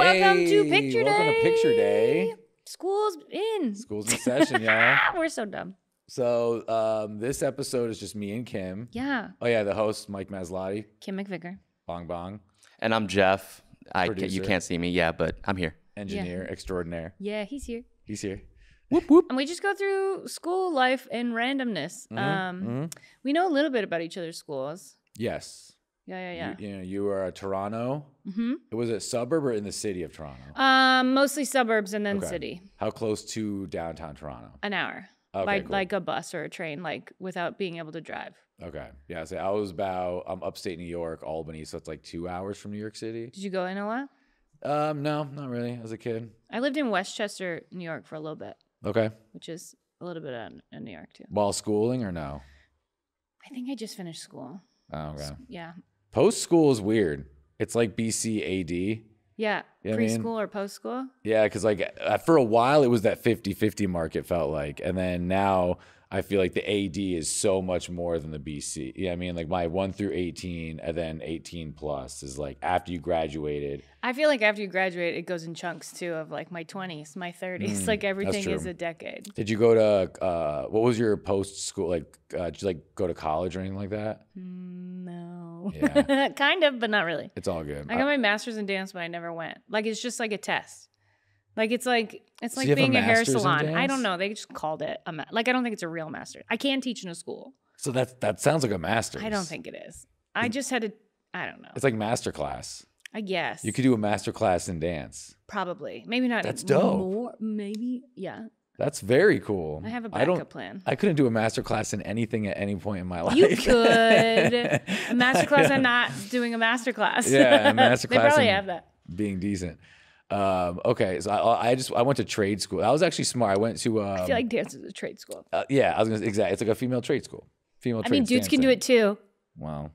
welcome to Picture Day. Welcome to Picture Day. School's in. School's in session, y'all. We're so dumb. So this episode is just me and Kim. Yeah. Oh, yeah, the host, Mike Masilotti. Kim McVicar. Bong Bong. And I'm Jeff. Producer. You can't see me, yeah, but I'm here. Engineer extraordinaire. Yeah, he's here. He's here. Whoop, whoop. And we just go through school life and randomness. We know a little bit about each other's schools. Yes. Yeah. You were Toronto. Was it suburb or in the city of Toronto? Mostly suburbs and then city. How close to downtown Toronto? An hour. Okay, like a bus or a train, like without being able to drive. Okay. Yeah, so I was upstate New York, Albany, so it's like 2 hours from New York City. Did you go in a lot? No, not really. As a kid. I lived in Westchester, New York for a little bit. Okay. Which is a little bit in New York too. While schooling or no? I think I just finished school. Oh, okay. Yeah. Post school is weird. It's like BCAD. Yeah. You know Preschool or post school? Yeah, because like for a while it was that 50-50 mark, it felt like. And then now I feel like the AD is so much more than the BC. Yeah, I mean, like my 1 through 18 and then 18 plus is like after you graduated. I feel like after you graduate, it goes in chunks too of like my 20s, my 30s. Like everything is a decade. Did you go to, what was your post school? Like, did you like go to college or anything like that? No. Yeah. Kind of, but not really. It's all good. I got my master's in dance, but I never went. Like, it's just like a test. Like, it's like So you have being a a hair master's in salon. I dance? don't know. They just called it like, I don't think it's a real master. I can teach in a school. So that sounds like a master's. I don't think it is. I just had to, I don't know. It's like master class. I guess. You could do a master class in dance. Probably. Maybe not. That's dope. More, maybe. Yeah. That's very cool. I have a backup plan. I couldn't do a master class in anything at any point in my life. You could. A master class and not doing a master class. Yeah, a master class. They probably have that. Being decent. Okay, so I went to trade school. I was actually smart. I went to. I feel like dance is a trade school. Yeah, I was gonna exactly. It's like a female trade school. I mean, dudes can do it too. Wow,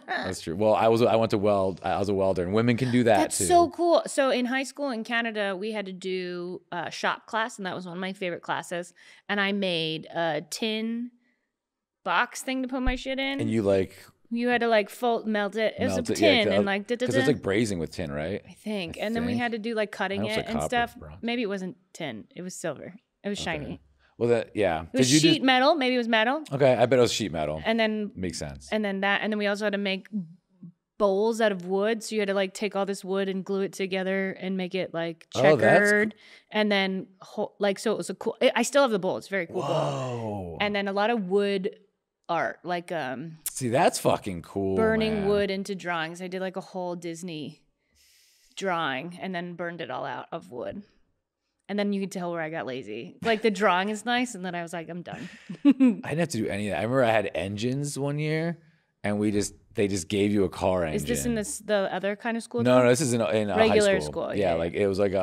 that's true. Well, I went to weld. I was a welder, and women can do that That's too. so cool. So in high school in Canada, we had to do a shop class, and that was one of my favorite classes. And I made a tin box thing to put my shit in. And you had to like melt it. It was a melt it, tin yeah, and like because it's like brazing with tin, right? I think. And then we had to do like cutting it and copper, stuff. bro. Maybe it wasn't tin. It was silver. It was shiny. Well, yeah. It was sheet metal. Maybe it was metal. Okay, I bet it was sheet metal. And then makes sense. And then we also had to make bowls out of wood. So you had to like take all this wood and glue it together and make it like checkered. And then so it was a cool. I still have the bowl. It's a very cool bowl. And then a lot of wood art, like see, that's fucking cool. Burning wood into drawings. I did like a whole Disney drawing and then burned it all out of wood. And then you could tell where I got lazy. Like the drawing is nice, and then I was like, I'm done. I didn't have to do any of that. I remember I had engines one year, and they just gave you a car engine. Is this in the other kind of school? No, this is in regular high school. Yeah, like it was like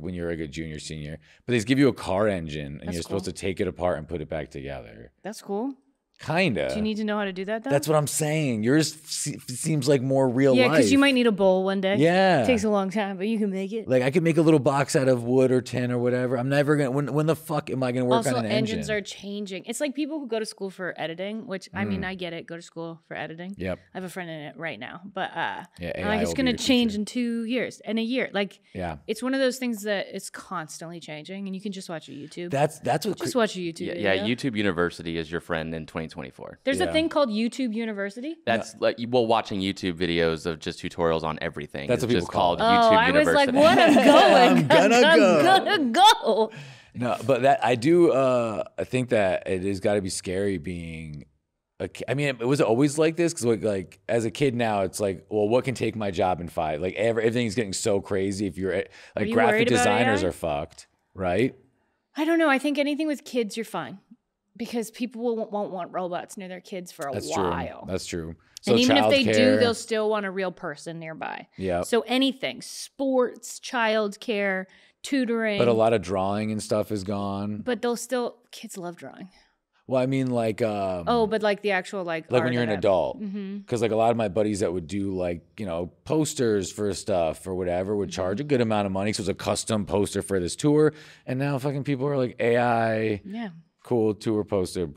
when you were like a junior, senior. But they just give you a car engine, and you're supposed to take it apart and put it back together. That's cool. Kinda. Do you need to know how to do that though? That's what I'm saying. Yours seems like more real life. Yeah, because you might need a bowl one day. Yeah. It takes a long time, but you can make it. Like I could make a little box out of wood or tin or whatever. I'm never gonna. When the fuck am I gonna work on an engine? Also, engines are changing. It's like people who go to school for editing, which I mean, I get it. Go to school for editing. Yep. I have a friend in it right now, but yeah, I'm like, it's gonna change in 2 years, in a year. Like, yeah, it's one of those things that it's constantly changing, and you can just watch a YouTube. That's what. Just watch a YouTube video. Yeah, YouTube University is your friend in 2024. There's a thing called YouTube University. That's like watching YouTube videos of just tutorials on everything. That's what people just call called it. YouTube University. I was like, what? I'm going. I'm gonna go. No, but that I do. I think that it has got to be scary being. I mean, it was always like this because like as a kid now, it's like, well, what can take my job in 5? Like everything's getting so crazy. If you're like graphic designers are fucked, right? I don't know. I think anything with kids, you're fine. Because people won't want robots near their kids for a while. True. That's true. So and even if they do, they'll still want a real person nearby. Yeah. So anything, sports, childcare, tutoring. But a lot of drawing and stuff is gone. But kids love drawing. Well, I mean, like, but like the actual like when you're an adult, because like a lot of my buddies that would do like posters for stuff or whatever would charge a good amount of money. So it was a custom poster for this tour, and now fucking people are like AI. Yeah. Cool tour poster,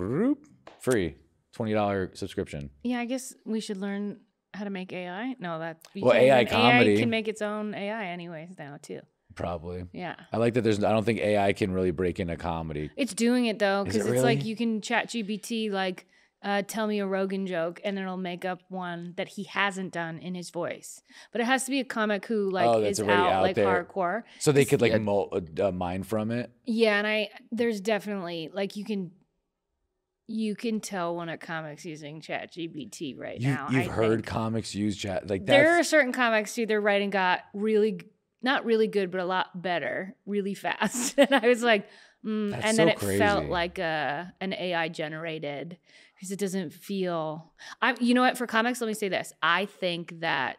free, $20 subscription. Yeah, I guess we should learn How to make AI? No, AI comedy. AI can make its own AI anyways now too. Probably. Yeah. I like that I don't think AI can really break into comedy. It's doing it though, because it's really? like you can chat GPT like, tell me a Rogan joke, and then it'll make up one that he hasn't done in his voice. But it has to be a comic who like is out like there. Hardcore. So they could like mine from it. Yeah, and there's definitely like you can tell when a comic's using ChatGPT right now. You've heard comics use chat like that. There are certain comics who their writing got really, not really good, but a lot better, really fast. And I was like, and then it felt like an AI generated because it doesn't feel. You know what? For comics, let me say this: I think that,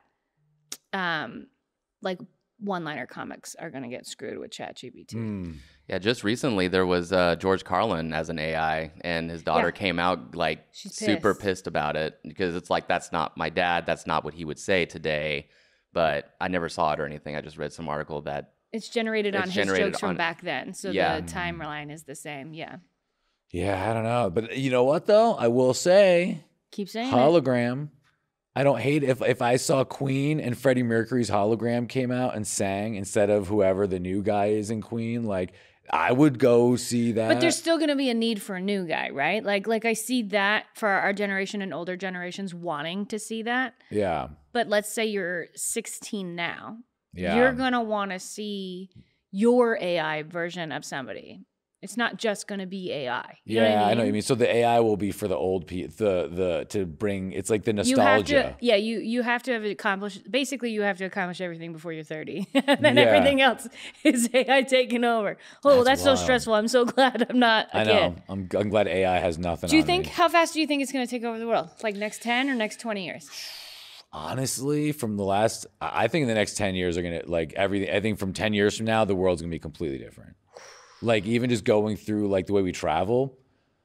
like one-liner comics are going to get screwed with ChatGPT. Yeah, just recently there was George Carlin as an AI, and his daughter came out like super pissed about it because it's like, that's not my dad. That's not what he would say today. But I never saw it or anything. I just read some article that it's generated on his jokes from back then. So the timeline is the same. Yeah. Yeah, I don't know. But you know what, though? I will say. Keep saying hologram. I don't hate it. If I saw Queen and Freddie Mercury's hologram came out and sang instead of whoever the new guy is in Queen, like, I would go see that. But there's still going to be a need for a new guy, right? Like I see that for our generation and older generations wanting to see that. Yeah. But let's say you're 16 now. Yeah. You're going to want to see your AI version of somebody. It's not just going to be AI. You know what I mean? I know what you mean. So the AI will be for the old people, to bring, it's like the nostalgia. You have to have accomplished, basically you have to accomplish everything before you're 30. And then everything else is AI taking over. Oh, that's so stressful. I'm so glad I'm not a kid. I'm glad AI has nothing How fast do you think it's going to take over the world? Like next 10 or next 20 years? Honestly, I think in the next 10 years are going to, like everything, I think from 10 years from now, the world's going to be completely different. Like even just going through like the way we travel,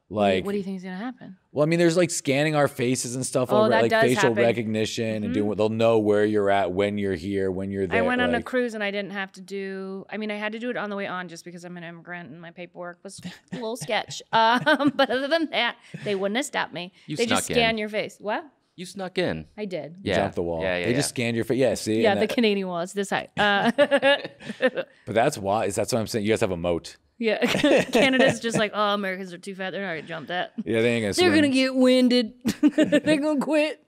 like what do you think is gonna happen? Well, I mean, there's like scanning our faces and stuff over like facial recognition and doing. They'll know where you're at, when you're here, when you're there. I went on a cruise and I didn't have to do. I mean, I had to do it on the way on just because I'm an immigrant and my paperwork was a little sketch. But other than that, they wouldn't have stopped me. They just scan your face. What? You snuck in. I did. You jumped the wall. They just scanned your face. Yeah, see? Yeah, the Canadian wall is this height. But that's why. That's what I'm saying. You guys have a moat. Yeah. Canada's just like, oh, Americans are too fat. They're not going to jump that. Yeah, they ain't going to They're going to get winded. They're going to quit.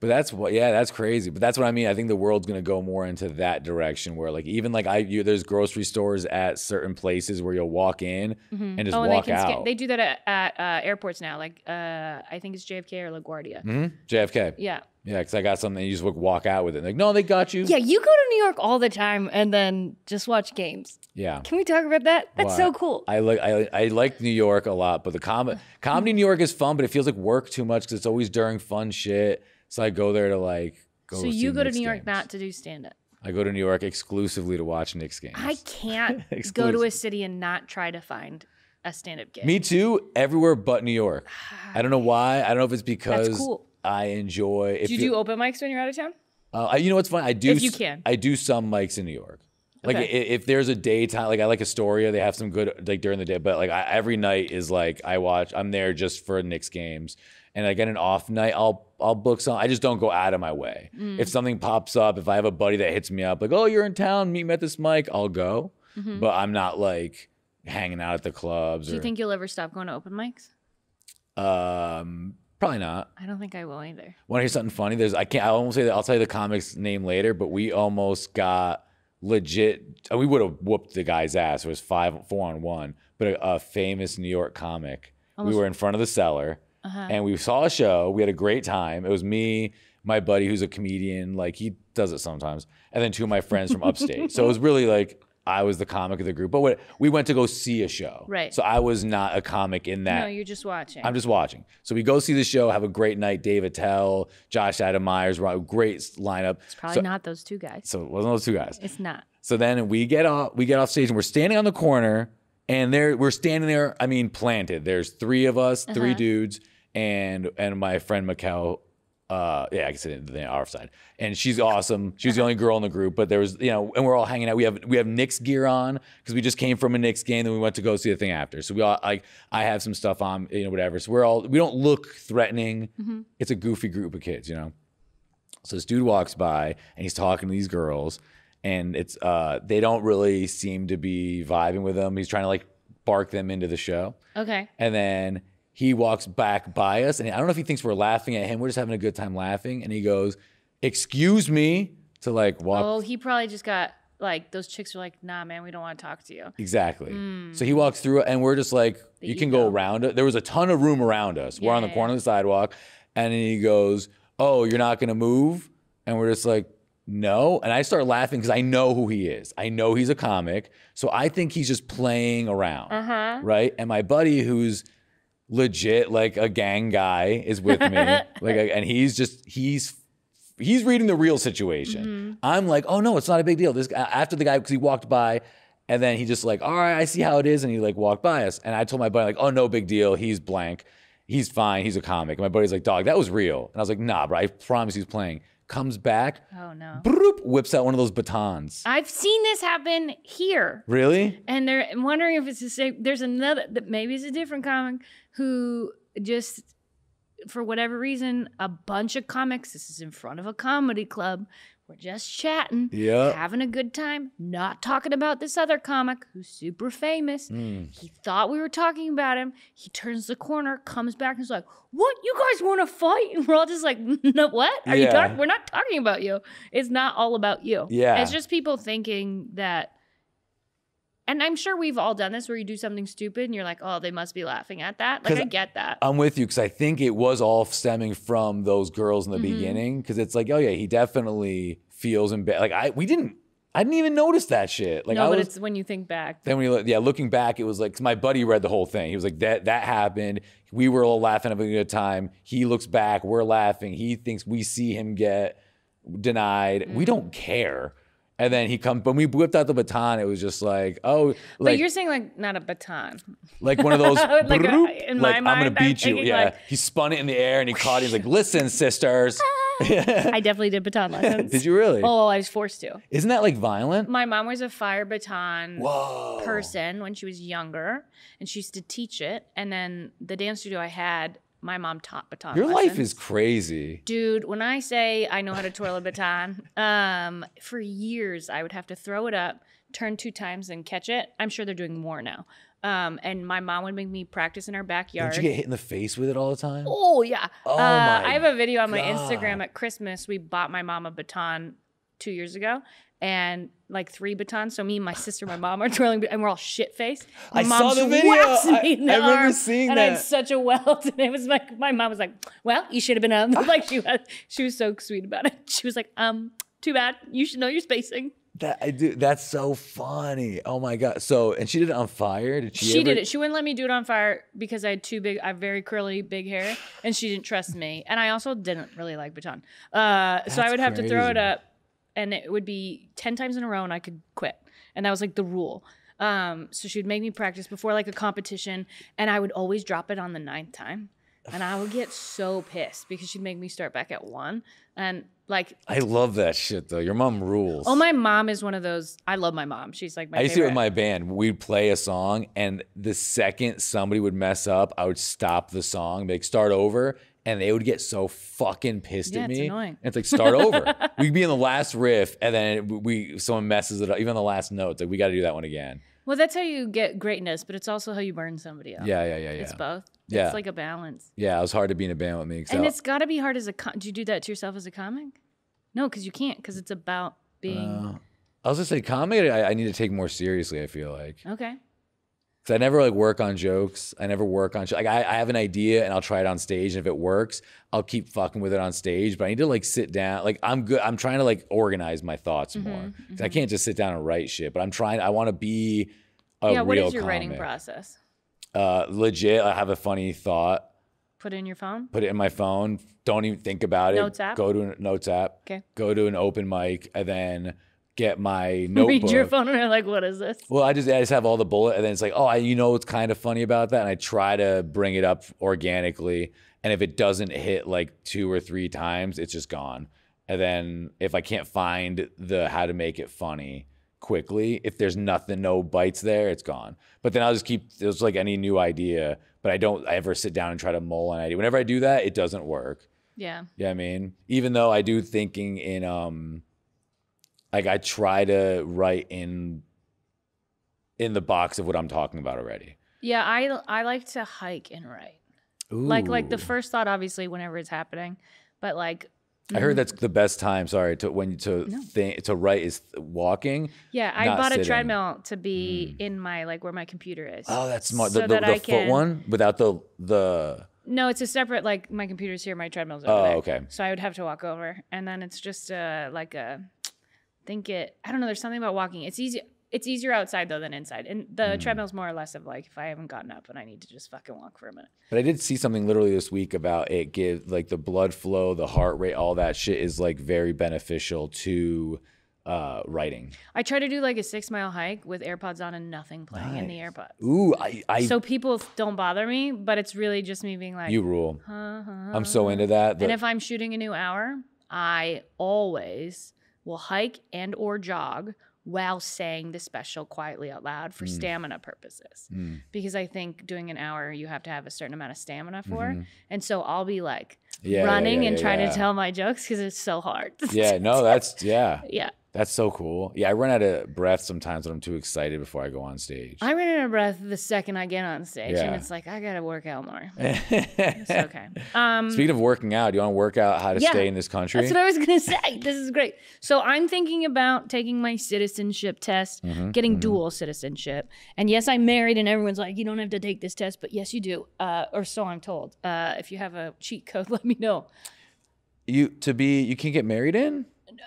But that's crazy. But that's what I mean. I think the world's going to go more into that direction where like even like there's grocery stores at certain places where you'll walk in and just walk out. They do that at airports now. Like I think it's JFK or LaGuardia. JFK. Yeah. Yeah, because I got something, you just walk out with it. Like, no, they got you. Yeah, you go to New York all the time and then just watch games. Yeah. Can we talk about that? That's so cool. I like New York a lot, but the comedy in New York is fun, but it feels like work too much because it's always during fun shit. So I go there to like go. So you go to New York not to do stand-up? I go to New York exclusively to watch Knicks games. I can't go to a city and not try to find a stand-up gig. Me too. Everywhere but New York. I don't know why. I don't know if it's because that's cool. I enjoy. Do you do open mics when you're out of town? You know what's fun? I do. If you can. I do some mics in New York. Like if there's a daytime, like I like Astoria, they have some good like during the day. But like every night is like I'm there just for Knicks games. And I get an off night, I'll book some. I just don't go out of my way. If something pops up, if I have a buddy that hits me up, like, oh, you're in town, meet me at this mic, I'll go. But I'm not like hanging out at the clubs. Do you think you'll ever stop going to open mics? Probably not. I don't think I will either. Want to hear something funny? I won't say that. I'll tell you the comic's name later. But we almost got legit. We would have whooped the guy's ass. It was 4-on-1. But a famous New York comic. We were in front of the Cellar. And we saw a show. We had a great time. It was me, my buddy who's a comedian. Like, he does it sometimes. And then two of my friends from upstate. So it was really like I was the comic of the group. But we went to go see a show. Right. So I was not a comic in that. No, you're just watching. I'm just watching. So we go see the show, have a great night. Dave Attell, Josh Adam Myers, great lineup. It's probably not those two guys. So it wasn't those two guys. It's not. So then we get off stage and we're standing on the corner and we're standing there, I mean, planted. There's three of us, three dudes. And my friend Mikkel, I can sit in the our side, and she's awesome. She was the only girl in the group, but there was, and we're all hanging out. We have Knicks gear on because we just came from a Knicks game, then we went to go see the thing after. So we all I have some stuff on, whatever. So we don't look threatening. It's a goofy group of kids, So this dude walks by and he's talking to these girls, and it's they don't really seem to be vibing with him. He's trying to like bark them into the show. Okay. And then he walks back by us, and I don't know if he thinks we're laughing at him. We're just having a good time laughing. And he goes, "Excuse me," to like walk. Oh, he probably just got like, those chicks are like, "Nah, man, we don't want to talk to you." Exactly. So he walks through it, and we're just like, you can go around it. There was a ton of room around us. We're on the corner of the sidewalk. And then he goes, "Oh, you're not going to move?" And we're just like, "No." And I start laughing because I know who he is. I know he's a comic. So I think he's just playing around. Right? And my buddy, who's legit like a gang guy, is with me. And he's reading the real situation. I'm like, "Oh no, it's not a big deal." This guy, after the guy, because he walked by, and then he just like, "All right, I see how it is," and he like walked by us. And I told my buddy like, "Oh, no big deal. He's blank. He's fine. He's a comic." And my buddy's like, "Dog, that was real." And I was like, "Nah, bro, I promise he's playing." Comes back. Oh no. Broop, whips out one of those batons. I've seen this happen here. Really? And I'm wondering if it's the same. There's another, maybe it's a different comic who just, for whatever reason, a bunch of comics, this is in front of a comedy club, we're just chatting, having a good time, not talking about this other comic who's super famous. He thought we were talking about him. He turns the corner, comes back, and is like, "What? You guys want to fight?" And we're all just like, "No, what? Are you talking? We're not talking about you. It's not all about you." Yeah. It's just people thinking that. And I'm sure we've all done this where you do something stupid and you're like, "Oh, they must be laughing at that." Like, I get that. I'm with you because I think it was all stemming from those girls in the beginning, because it's like, oh yeah, he definitely feels embarrassed. Like I didn't even notice that shit. Like, no, but it's when you think back. Then looking back, it was like, 'cause my buddy read the whole thing. He was like, that happened. We were all laughing, having a good time. He looks back, we're laughing. He thinks we see him get denied. We don't care. And then when we whipped out the baton, it was just like, oh. Like, but you're saying like not a baton. Like one of those, like in my mind, I'm going to beat you. Yeah. Like, he spun it in the air and he caught it. He's like, "Listen, sisters." I definitely did baton lessons. Did you really? Oh, I was forced to. Isn't that like violent? My mom was a fire baton person when she was younger, and she used to teach it. And then the dance studio I had, my mom taught baton Your lessons. life is crazy. Dude, when I say I know how to twirl a baton, for years I would have to throw it up, turn 2 times and catch it. I'm sure they're doing more now. And my mom would make me practice in our backyard. Don't you get hit in the face with it all the time? Oh, yeah. Oh, I have a video on my Instagram at Christmas. We bought my mom a baton 2 years ago. And like 3 batons. So me and my sister, my mom are twirling, and we're all shit faced. I saw the video. I remember seeing that. And I had such a welt. And it was like, my mom was like, "Well, you should have been like she was so sweet about it. She was like, "Too bad. You should know your spacing." That's so funny. Oh my God. So, and she did it on fire? Did she did it. She wouldn't let me do it on fire because I have very curly, big hair, and she didn't trust me. And I also didn't really like baton. So I would have to throw it up, and it would be 10 times in a row and I could quit. And that was like the rule. So she would make me practice before like a competition, and I would always drop it on the 9th time. And I would get so pissed because she'd make me start back at 1. And like, I love that shit though. Your mom rules. Oh, my mom is one of those. I love my mom. She's like my favorite. I used to do it with my band. We'd play a song, and the second somebody would mess up, I would stop the song, like start over. And they would get so fucking pissed at me. It's annoying. And it's like, start over. We'd be in the last riff, and then someone messes it up. Even the last note, it's like, we got to do that one again. Well, that's how you get greatness, but it's also how you burn somebody up. Yeah. It's both. Yeah. It's like a balance. Yeah, it was hard to be in a band with me. And it's got to be hard as do you do that to yourself as a comic? No, because you can't, because it's about being... I was going to say, comedy, I need to take more seriously, I feel like. Okay. Because I never like work on jokes. I never work on like I have an idea and I'll try it on stage, and if it works, I'll keep fucking with it on stage. But I need to like sit down. Like I'm trying to like organize my thoughts more. I can't just sit down and write shit. But I want to be a real what is your comic. writing process? Legit, I have a funny thought. Put it in your phone? Put it in my phone. Don't even think about it. Notes app? Go to a Notes app. Okay. Go to an open mic, and then get my notebook. Read your phone and you're like, what is this? Well, I just have all the bullet, and then it's like, oh, what's kind of funny about that? And I try to bring it up organically. And if it doesn't hit like 2 or 3 times, it's just gone. And then if I can't find how to make it funny quickly, if there's no bites there, it's gone. But then I'll just it's like any new idea, but I don't ever sit down and try to mull an idea. Whenever I do that, it doesn't work. Yeah. Yeah, I mean, even though I do thinking in like I try to write in the box of what I'm talking about already. Yeah, I like to hike and write. Ooh. Like the first thought, obviously, whenever it's happening, but like. I heard that's the best time. Sorry, to write is walking. Yeah, I bought a treadmill to be in my where my computer is. Oh, that's smart. So the foot one without the. No, it's a separate my computer's here, my treadmill's over there. Oh, okay. So I would have to walk over, and then it's just I don't know. There's something about walking. It's easy. It's easier outside though than inside, and the treadmill's more or less of if I haven't gotten up and I need to just fucking walk for a minute. But I did see something literally this week about it gives the blood flow, the heart rate, all that shit is very beneficial to writing. I try to do a 6 mile hike with AirPods on and nothing playing in the AirPods. Ooh, so people don't bother me, but it's really just me being you rule. I'm so into that. And if I'm shooting a new hour, I always will hike and or jog while saying the special quietly out loud for stamina purposes. Because I think doing an hour, you have to have a certain amount of stamina for. And so I'll be running and trying to tell my jokes because it's so hard. Yeah, no, that's, Yeah. That's so cool. Yeah, I run out of breath sometimes when I'm too excited before I go on stage. I run out of breath the second I get on stage, and it's I gotta work out more. It's okay. Speaking of working out, do you want to work out how to stay in this country? That's what I was gonna say. This is great. So I'm thinking about taking my citizenship test, getting dual citizenship. And yes, I'm married, and everyone's like, you don't have to take this test, but yes, you do. Or so I'm told. If you have a cheat code, let me know. You can't get married in?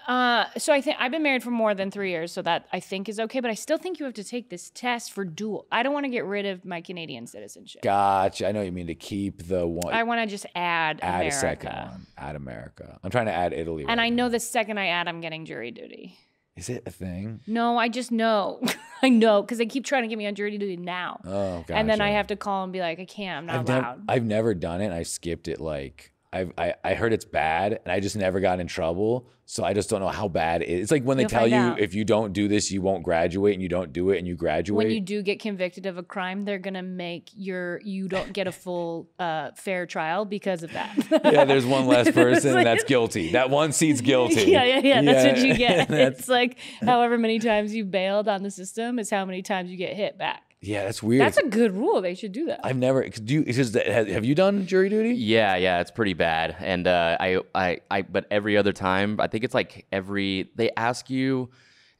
So I think I've been married for more than 3 years, so that I think is okay. But I still think you have to take this test for dual. I don't want to get rid of my Canadian citizenship. Gotcha. I know what you mean, to keep the one. I want to just add America. A second one. Add America. I'm trying to add Italy. And I know the second I add, I'm getting jury duty. Is it a thing? No, I just know. I know because they keep trying to get me on jury duty now. Oh, gotcha. And then I have to call and be like, I can't. I'm not allowed. I've never done it. I skipped it. I heard it's bad, and I just never got in trouble. So I just don't know how bad it is. It's like when they tell you if you don't do this, you won't graduate, and you don't do it, and you graduate. When you do get convicted of a crime, they're gonna make you don't get a full fair trial because of that. Yeah, there's one less person that's guilty. That one seat's guilty. Yeah. That's what you get. It's however many times you bailed on the system is how many times you get hit back. Yeah, that's weird. That's a good rule. They should do that. I've never. Have you done jury duty? Yeah, it's pretty bad. And but every other time, I think it's they ask you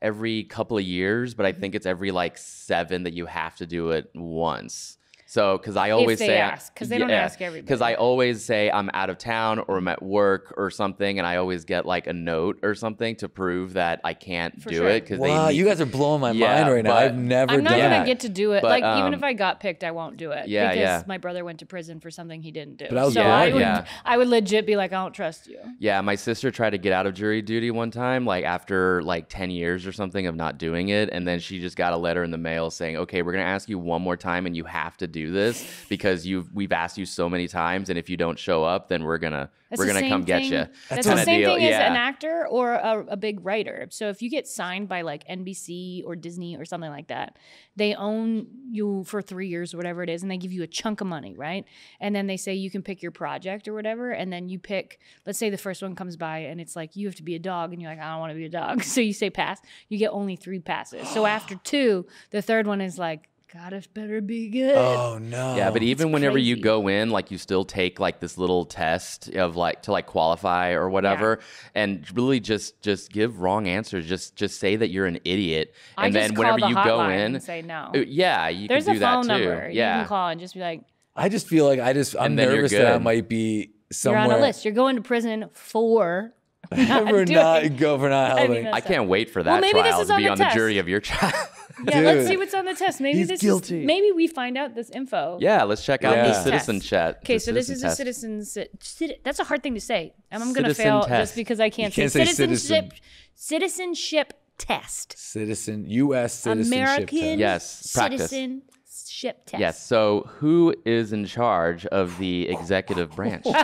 every couple of years, but I think it's every 7 that you have to do it once. So, because I always because they don't ask everybody. Because I always say I'm out of town or I'm at work or something, and I always get a note or something to prove that I can't do it. Wow, you guys are blowing my mind right now. I've never done it. I'm not gonna get to do it. But, even if I got picked, I won't do it. Because my brother went to prison for something he didn't do. But I would legit be like, I don't trust you. Yeah, my sister tried to get out of jury duty one time, after 10 years or something of not doing it, and then she just got a letter in the mail saying, okay, we're gonna ask you one more time, and you have to do this because we've asked you so many times, and if you don't show up, then we're gonna come get you. That's the same thing as an actor or a big writer. So if you get signed by NBC or Disney or something like that, they own you for 3 years or whatever it is, and they give you a chunk of money, right? And then they say you can pick your project or whatever, and then you pick. Let's say the first one comes by, and it's you have to be a dog, and you're like, I don't want to be a dog, so you say pass. You get only 3 passes. So after 2, the third one is God, it better be good. Oh no. Yeah, but even whenever you go in, you still take this little test of to qualify or whatever, and really just give wrong answers. Just say that you're an idiot, and then whenever you go in, and say no. Yeah, you can do that too. There's a phone number. Yeah, you can call and just be like. I just feel I'm nervous that I might be somewhere. You're on a list. You're going to prison for. not helping. I can't wait for that trial to be on the jury of your child. Yeah, Dude, let's see what's on the test. Maybe he's guilty. Maybe we find out this info. Yeah, let's check out the citizen chat. Okay, so this is a citizen. That's a hard thing to say. And I'm going to fail just because I can't say citizenship test. U.S. citizenship American test. Yes, practice. citizenship test. Yes. So, who is in charge of the executive branch? I'm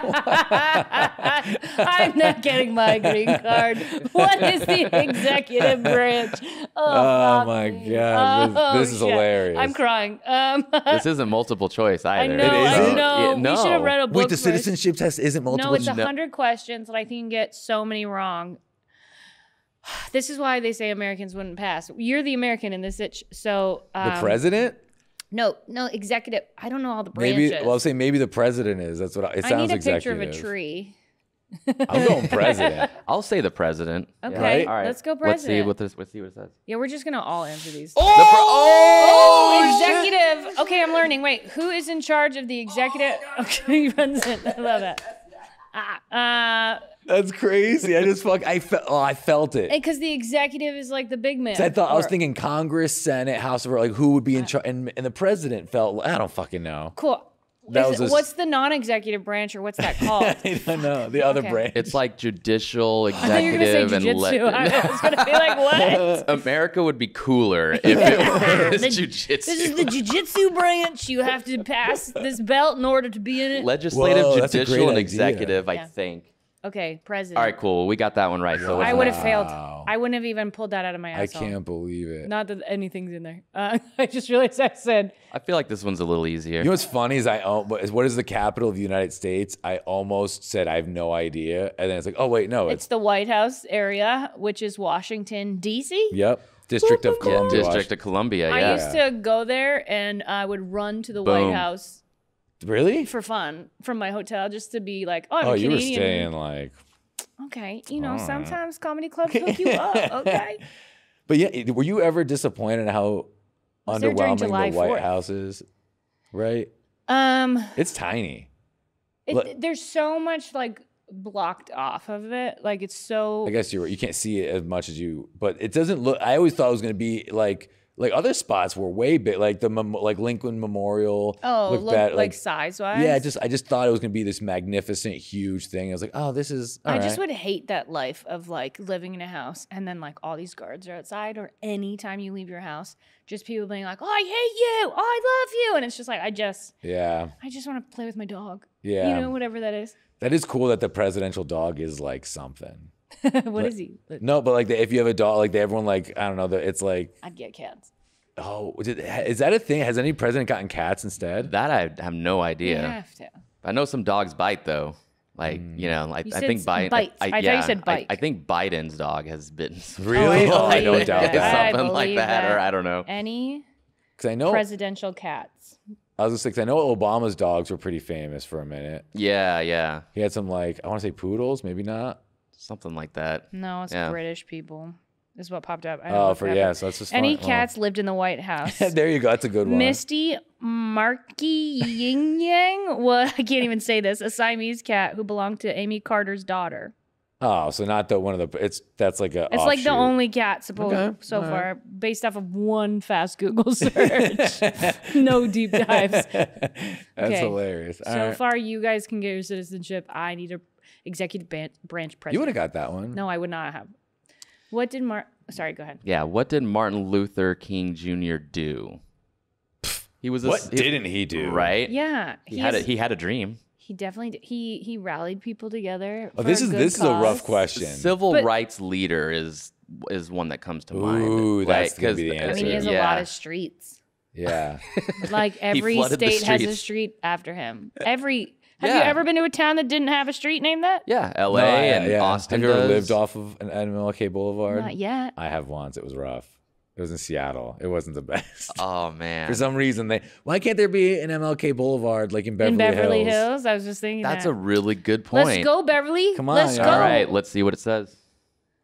not getting my green card. What is the executive branch? Oh my God. This is hilarious. I'm crying. This isn't multiple choice either. I know. It I know. No. We should have read a book. Wait, the first. citizenship test isn't multiple. No, it's 100 questions, and I think you can get so many wrong. This is why they say Americans wouldn't pass. You're the American in this itch. So the president? No, executive. I don't know all the branches. Maybe. Well, I'll say maybe the president is. That's what it sounds. I need a executive. picture of a tree. I'm going president. I'll say the president. Okay, Right? All right. let's go president. Let's see what it says. Yeah, we're just gonna all answer these. Oh, Executive. Okay, I'm learning. Wait, who is in charge of the executive? Okay, he runs it. I love that. that's crazy. I felt it. Because the executive is like the big man. I was thinking Congress, Senate, House of like who would be in charge, and the president felt. I don't fucking know. Cool. What's the non-executive branch, or what's that called? I don't know. The other branch. It's like judicial, I thought you were gonna say executive, and jujitsu. I was gonna be like, what? America would be cooler if it was jujitsu. This is the jujitsu branch. You have to pass this belt in order to be in it. Legislative, Whoa, that's a judicial, great and idea. executive, I Yeah. think. Okay, president. All right, cool. We got that one right. So I what's would have next? failed. I wouldn't have even pulled that out of my I asshole. can't believe it. Not that anything's in there. I just realized I said. I feel like this one's a little easier. You know what's funny is what is the capital of the United States? I almost said I have no idea, and then it's like, oh wait, no, It's the White House area, which is Washington, D.C. Yep, District of Columbia. District of Columbia. I Yeah. used to go there, and I would run to the Boom. White House Really? for fun from my hotel, just to be like, oh, I'm Oh, Canadian. you were staying like. Okay, sometimes comedy clubs hook you up. Okay. But yeah, were you ever disappointed at how was there during underwhelming July the White 4th. House is? Right? It's tiny. There's so much like blocked off of it. Like it's so. I guess you can't see it as much as you, but it doesn't look. I always thought it was going to be like other spots were way big, like like Lincoln Memorial. Like size wise. Yeah, I just thought it was going to be this magnificent, huge thing. I was like, oh, this is. I just would hate that life of like living in a house and then like all these guards are outside, or anytime you leave your house, just people being like, oh, I hate you, oh, I love you, and it's just like I just want to play with my dog. Yeah, whatever that is. That is cool that the presidential dog is like something. What is he? No, but like if you have a dog, like everyone like I don't know, it's like I'd get cats. oh, is that a thing? Has any president gotten cats instead? That I have no You idea. have to. I know some dogs bite though. Like I said think Biden. bites. I thought you said bite. I think Biden's dog has bitten. Really? Oh, I don't doubt that. Something like believe that, or I don't know. Any Because I know presidential cats. I was just like, I know Obama's dogs were pretty famous for a minute. Yeah, He had some like I want to say poodles, maybe not. something like that. No, it's Yeah. British people. Is what popped up. So that's just Any fun. cats lived in the White House. There you go. That's a good one. Misty Marky Ying Yang. Well, I can't even say this. A Siamese cat who belonged to Amy Carter's daughter. Oh, so not one of the. That's like a. It's like the offshoot. only cat so far, based off of one fast Google search. No deep dives. That's hilarious. All So right. far, you guys can get your citizenship. I need a executive branch president. You would have got that one. No, I would not have. What did Sorry, go ahead. Yeah, what did Martin Luther King Jr. do? He was didn't he do? Right? Yeah, He had a dream. He definitely did. He rallied people together. Oh, for this a is good a rough cause. question. Civil But- rights leader is one that comes to mind. Ooh, that's Right? gonna be the 'Cause, answer. I mean, he has a lot of streets. Yeah. Like every flooded the state has a streets. street after him. Have you Yeah. ever been to a town that didn't have a street named that? Yeah, L.A. No, and Austin. Have you ever does. lived off of an MLK Boulevard? Not yet. I have once. It was rough. It was in Seattle. It wasn't the best. Oh man, For some reason, why can't there be an MLK Boulevard like in Beverly, In Beverly Hills? Hills, I was just thinking that's that. a really good point. Let's go, Beverly. Come on, Let's y'all. go. All right, let's see what it says.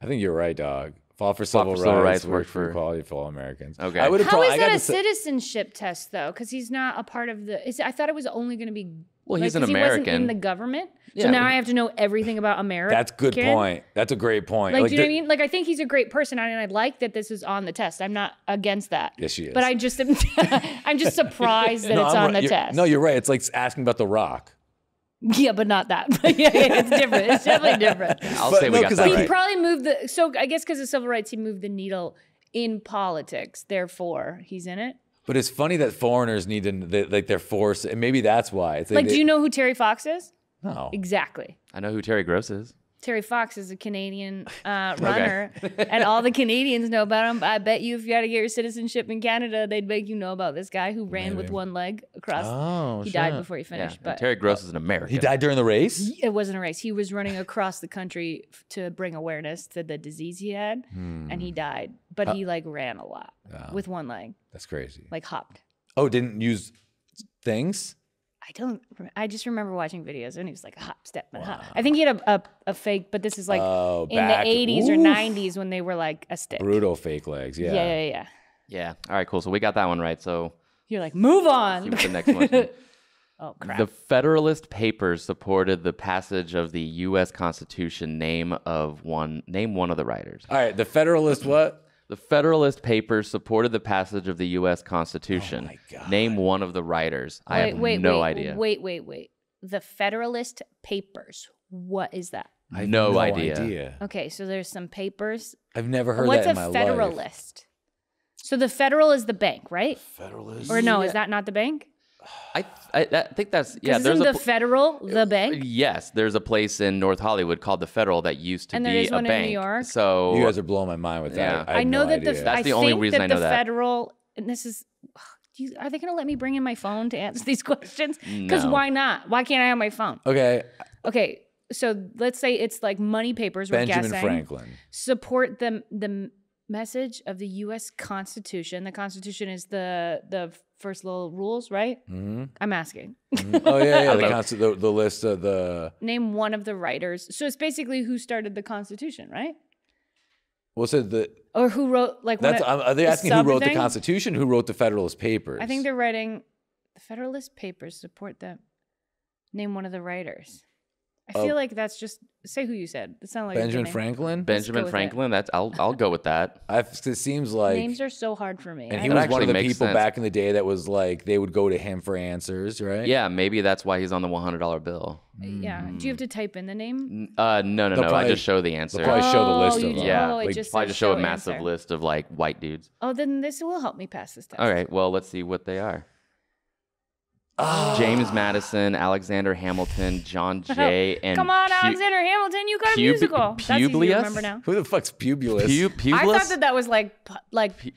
I think you're right, dog. Fought for Fought civil for civil rights, rights, worked worked for for- equality for all Americans. Okay. I would have How is I that got a to say- citizenship test though? Because he's not a part of the. I thought it was only going to be. Well, he's an 'cause He wasn't American. in the government, so Yeah. now I have to know everything about America. That's a good point. That's a great point. Like, do you know what I mean? Like, I think he's a great person, and I like that this is on the test. I'm not against that. Yes, she is. But I just am. I'm just surprised that it's I'm on right. the test. No, you're right. It's like asking about The Rock. Yeah, but not that. yeah, it's different. It's definitely different. I'll But say no, we got 'cause that He right. probably moved the. So I guess because of civil rights, he moved the needle in politics. Therefore, he's in it. But it's funny that foreigners need to, like, they're forced, and maybe that's why. It's like do you know who Terry Fox is? No. Exactly. I know who Terry Gross is. Terry Fox is a Canadian runner, and all the Canadians know about him. I bet you if you had to get your citizenship in Canada, they'd make you know about this guy who ran with one leg across. Oh, he died before he finished. Yeah, but Terry Gross is an American. He died during the race? it wasn't a race. He was running across the country to bring awareness to the disease he had, and he died. But he like ran a lot with one leg. That's crazy. Like hopped. Oh, didn't use things? I just remember watching videos and he was like a hop, step, and a hop. I think he had a fake, but this is like in the 80s or 90s when they were like a stick. Brutal fake legs, yeah. Yeah. All right, cool. So we got that one right. So you're like, move on. see what the next one. Oh, crap. The Federalist Papers supported the passage of the U.S. Constitution. Name one of the writers. All right, the Federalist what? The Federalist Papers supported the passage of the U.S. Constitution. Oh my God. Name one of the writers. I have no idea. Wait. The Federalist Papers. What is that? I have no idea. Okay, so there's some papers. I've never heard What's that in my a life. Federalist? So the Federal is the bank, right? Federalist? Or no, is that not the bank? I think that's Isn't the Federal the bank? Yes, there's a place in North Hollywood called the Federal that used to And be there is a one in bank. New York? So You guys are blowing my mind with that. Yeah. I had know no that idea. That's the only reason I know that. Federal, and this is, are they going to let me bring in my phone to answer these questions? Because No. why not? Why can't I have my phone? Okay, so let's say it's like money papers. We're Benjamin guessing. Franklin. Support the message of the U.S. Constitution. The Constitution is the first little rules, right? Mm-hmm. I'm asking. Oh, yeah. The list of the... Name one of the writers. So it's basically who started the Constitution, right? What's it? Or who wrote, like, Are they asking who wrote the thing? Constitution? Who wrote the Federalist Papers? I think they're writing the Federalist Papers support them. Name one of the writers. I feel like that's just say who you said. It sounded like Benjamin Franklin. Benjamin Franklin. That's I'll go with that. It seems like names are so hard for me. And he was one of the people back in the day that was like they would go to him for answers, right? Yeah, maybe that's why he's on the $100 bill. Yeah. Do you have to type in the name? No. I just show the answer. They'll probably show the list of them. Yeah, like, probably just show a massive list of like white dudes. Oh, then this will help me pass this test. All right. Well, let's see what they are. James Madison, Alexander Hamilton, John Jay, and come on, Alexander Hamilton, you got a musical. That's easy to remember now. Who the fuck's Publius? Publius? I thought that was like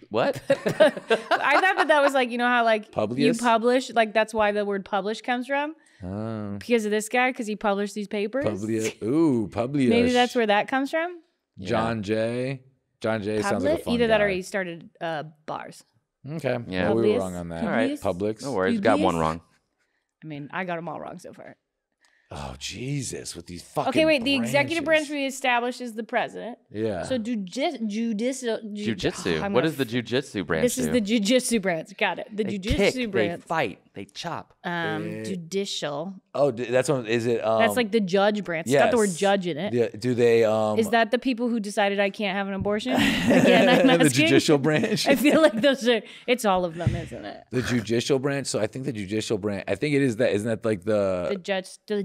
what? I thought that was like, you know how like Publius? you publish, like that's why the word publish comes from. Oh. Because of this guy, because he published these papers. Publius. Ooh, Publius. Maybe that's where that comes from. John Jay. John Jay sounds like a fun Either that guy. or he started bars. Okay. Yeah. Well, we were Publius? wrong on that. All right. Publix. No worries. Got one wrong. I mean, I got them all wrong so far. Oh, Jesus. With these fucking Okay, wait. The executive branch branches. we established is the president. Yeah. So judicial. Jiu-jitsu. What is the jiu-jitsu branch? This is the jujitsu branch. Got it. The They jujitsu kick, branch. They fight. They chop. Judicial. Oh, that's one. Is it? That's like the judge branch. It's got the word judge in it. Yeah, do they? Is that the people who decided I can't have an abortion? Again, I'm the asking. judicial branch? I feel like those are. It's all of them, isn't it? The judicial branch. So I think the judicial branch. I think it is that. Isn't that like the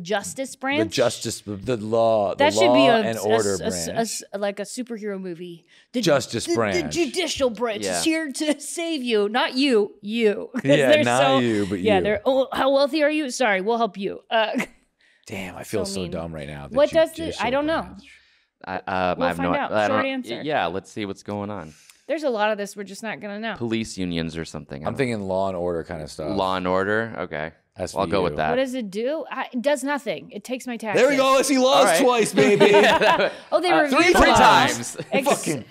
justice branch? the justice, the law, That the should law be and order branch? like a superhero movie. The Justice branch. The judicial branch Yeah. is here to save you, not you. You. 'Cause Yeah, they're not you, but Yeah, you. they're. Oh, how wealthy are you? Sorry, we'll help you. Damn, I feel so mean. dumb right now. What does the? judicial I don't know. branch. I We'll have find no. out. I don't Short know. answer. Yeah. Let's see what's going on. There's a lot of this we're just not gonna know. Police unions or something. I'm thinking Law and Order kind of stuff. Law and Order. Okay. SVU. I'll go with that. What does it do? It does nothing. It takes my taxes. There we go. He lost right. twice, baby. Oh, they review three the Three law. times.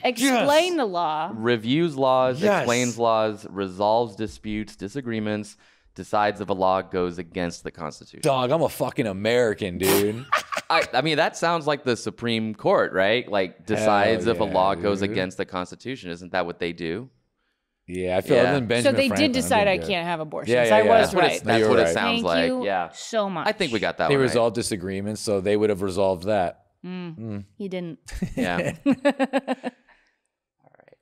Explain the law. Reviews laws, Yes. explains laws, resolves disputes, disagreements, decides if a law goes against the Constitution. Dog, I'm a fucking American, dude. I mean, that sounds like the Supreme Court, right? Like decides if a yeah, law goes dude. against the Constitution. Isn't that what they do? Yeah, I feel Yeah. other than So Benjamin they Franklin, did I'm decide I doing good. can't have abortions. Yeah, yeah, I yeah. was That's what, right. that's You're what it right. sounds Thank like. you Yeah. so much. I think we got that They one resolved disagreements, so they would have resolved that. He didn't. right. Yeah. All right.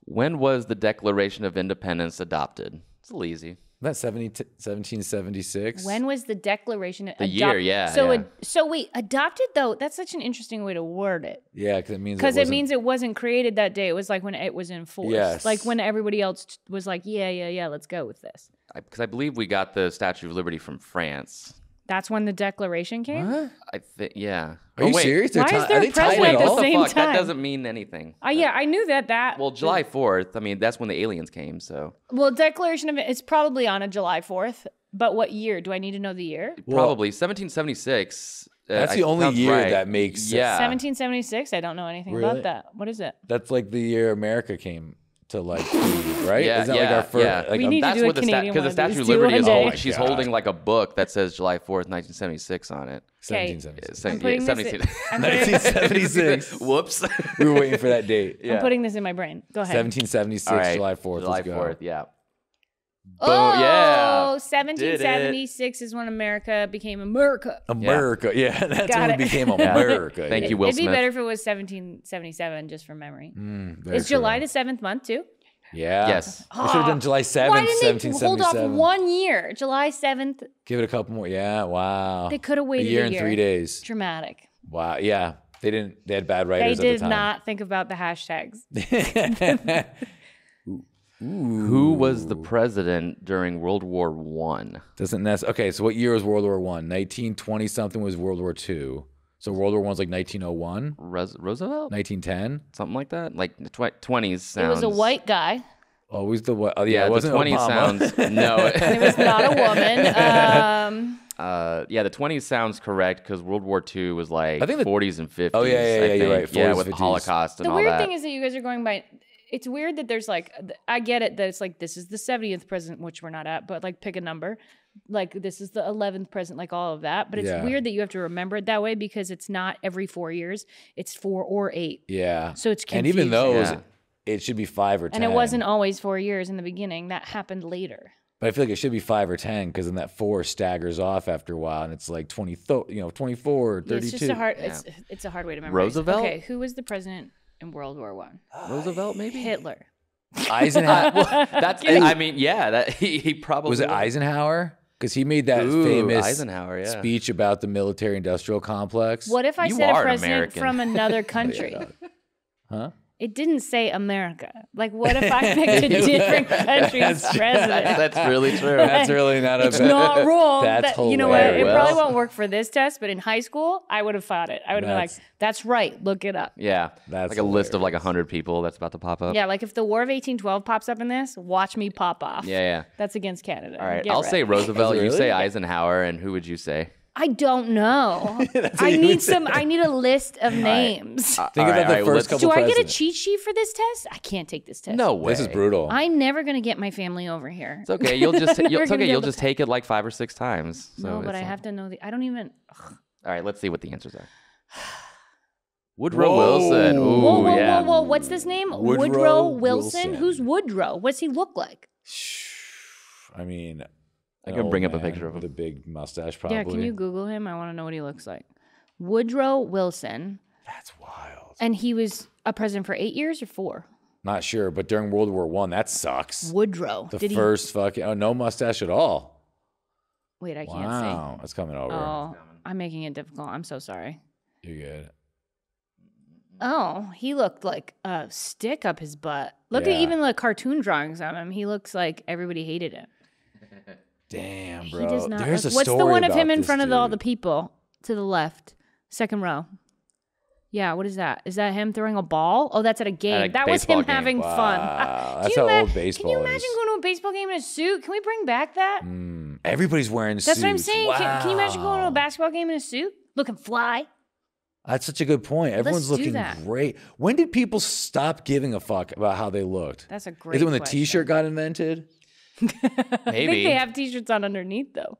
When was the Declaration of Independence adopted? It's a little easy. That 1776. When was the Declaration? The year, yeah. So wait, adopted though. That's such an interesting way to word it. Yeah, because it means it wasn't created that day. It was like when it was in force. Yes. Like when everybody else was like, yeah, let's go with this. Because I believe we got the Statue of Liberty from France. That's when the Declaration came? What? I think, yeah. Are you serious? Why is there a president at the same time? That doesn't mean anything. Yeah, I knew that. Well, July 4th, I mean, that's when the aliens came, so. Well, Declaration of it's probably on a July 4th, but what year? Do I need to know the year? Probably 1776. That's the only year that makes sense. Yeah. 1776? I don't know anything about that. What is it? That's like the year America came to like food, right? Yeah, Isn't that like our first? yeah. Like, We need to do a Canadian one because the of Statue these of Liberty one day. is she's holding like a book that says July 4th, 1976 on it. 1776. I'm putting this 1976. Whoops. We were waiting for that date. I'm putting this in my brain. Go ahead. 1776, All right. July 4th. July Let's go. 4th, yeah. Oh, yeah. 1776 is when America became America. America. Yeah, that's Got when it. it became America. Thank you, Will It'd be Smith. better if it was 1777, just from memory. Very Is July true. the 7th month, too? Yeah. Yes. We should have done July 7th, Why didn't they hold 1777. off 1 year? July 7th. Give it a couple more. Yeah, wow. They could have waited a year and 3 days. Dramatic. Wow. Yeah. They had bad They writers at did the time. not think about the hashtags. Who was the president during World War One? Doesn't necessarily. Okay, so what year was World War One? 1920 something was World War Two. So World War One's like 1901, Roosevelt? 1910. Something like that? Like the 20s sounds. It was a white guy. Always the what? Oh yeah, it wasn't the 20s Obama. sounds. No. It was not a woman. Yeah, the 20s sounds correct because World War II was like I think 40s and 50s. Oh, yeah, I you're think. right, Yeah, 40s, with 50s. the Holocaust and The all weird that. thing is that you guys are going by. It's weird that there's like, I get it that it's like, this is the 70th president, which we're not at, but like pick a number. Like this is the 11th president, like all of that. But it's weird that you have to remember it that way because it's not every 4 years. It's 4 or 8. Yeah. So it's confusing. And even those, it should be 5 or 10. And it wasn't always 4 years in the beginning. That happened later. But I feel like it should be 5 or 10 because then that 4 staggers off after a while, and it's like 24 or 32. It's just a hard. It's a hard way to memorize. Roosevelt? Okay, who was the president in World War One? Roosevelt, maybe? Hitler. Eisenhower. That's. I mean, yeah. That he probably Was it Eisenhower? Because he made that famous Eisenhower, yeah. speech about the military-industrial complex. What if I You said are a an president American. from another country? Huh? It didn't say America. Like, what if I picked a different country's president? That's really true. That's really not a It's not wrong. That's You know what? It hilarious. probably won't work for this test, but in high school, I would have thought it. I would have been like, that's right. Look it up. Yeah. That's like a list of like 100 people that's about to pop up. Yeah, like if the War of 1812 pops up in this, watch me pop off. Yeah. That's against Canada. All right. Get I'll ready. say Roosevelt. Is it You really? say Eisenhower. And who would you say? I don't know. I need a list of names. Think about the first couple Do I get a presidents. cheat sheet for this test? I can't take this test. No way. This is brutal. I'm never gonna get my family over here. It's okay. You'll just We're it's gonna okay. get You'll the- just take it like 5 or 6 times. So No, but it's I not- have to know I don't even. All right. Let's see what the answers are. Woodrow Wilson. Ooh, Whoa, yeah. whoa! What's this name? Woodrow Wilson. Wilson. Who's Woodrow? What's he look like? I mean, I can bring up a picture of him. with a big mustache, probably. Yeah, can you Google him? I want to know what he looks like. Woodrow Wilson, That's wild. and he was a president for 8 years or 4. Not sure, but during World War One, that sucks. Woodrow. The first fucking no mustache at all. Wait, I can't Wow, that's coming see. over. Oh, I'm making it difficult. I'm so sorry. You're good. Oh, he looked like a stick up his butt. Look at Yeah. even the cartoon drawings of him. He looks like everybody hated him. Damn, bro. He does not. There's a What's the story one of about him in this front of all the dude. people to the left, second row? Yeah, what is that? Is that him throwing a ball? Oh, that's at a game. At a That was baseball him game. having fun. Wow, Can that's you how ima- old baseball Can you is. imagine going to a baseball game in a suit? Can we bring back that? Everybody's wearing suits. That's what I'm saying. Can you imagine going to a Wow. basketball game in a suit, looking fly? That's such a good point. Everyone's do looking that. great. When did people stop giving a fuck about how they looked? That's a great Is it when the question. T-shirt got invented? I think Maybe. they have T-shirts on underneath though.